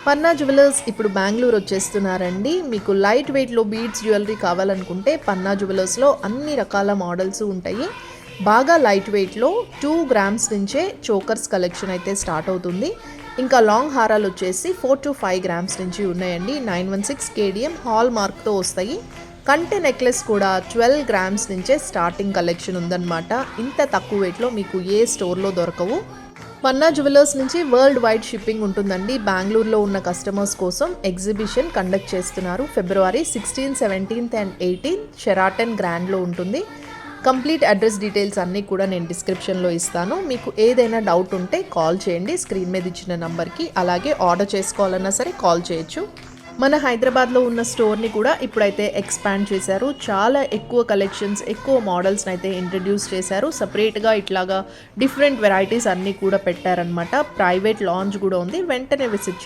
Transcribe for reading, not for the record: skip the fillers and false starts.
పన్నా jewellers ఇప్పుడు బెంగళూరు వచ్చేస్తున్నారండి. మీకు light వెయిట్లో బీడ్స్ జ్యువెలరీ కావాలనుకుంటే పన్నా జ్యువెలర్స్లో అన్ని రకాల మోడల్స్ ఉంటాయి. బాగా లైట్ వెయిట్లో 2 గ్రామ్స్ నుంచే చోకర్స్ కలెక్షన్ అయితే స్టార్ట్ అవుతుంది. ఇంకా లాంగ్ హారాలు వచ్చేసి 4 to 5 గ్రామ్స్ నుంచి ఉన్నాయండి. 916 KDM హాల్ మార్క్తో వస్తాయి. కంటె నెక్లెస్ కూడా 12 గ్రామ్స్ నుంచే స్టార్టింగ్ కలెక్షన్ ఉందన్నమాట. ఇంత తక్కువ వెయిట్లో మీకు ఏ స్టోర్లో దొరకవు. పన్నా జ్యువెలర్స్ నుంచి వరల్డ్ వైడ్ షిప్పింగ్ ఉంటుందండి. బెంగళూరులో ఉన్న కస్టమర్స్ కోసం ఎగ్జిబిషన్ కండక్ట్ చేస్తున్నారు. ఫిబ్రవరి 16, 17 and 18 షెరాటన్ గ్రాండ్లో ఉంటుంది. కంప్లీట్ అడ్రస్ డీటెయిల్స్ అన్నీ కూడా నేను డిస్క్రిప్షన్లో ఇస్తాను. మీకు ఏదైనా డౌట్ ఉంటే కాల్ చేయండి స్క్రీన్ మీద ఇచ్చిన నంబర్కి. అలాగే ఆర్డర్ చేసుకోవాలన్నా సరే కాల్ చేయొచ్చు. మన హైదరాబాద్లో ఉన్న స్టోర్ని కూడా ఇప్పుడైతే ఎక్స్పాండ్ చేశారు. చాలా ఎక్కువ కలెక్షన్స్, ఎక్కువ మోడల్స్ని అయితే ఇంట్రడ్యూస్ చేశారు. సపరేట్గా ఇట్లాగా డిఫరెంట్ వెరైటీస్ అన్నీ కూడా పెట్టారనమాట. ప్రైవేట్ లాంచ్ కూడా ఉంది. వెంటనే విజిట్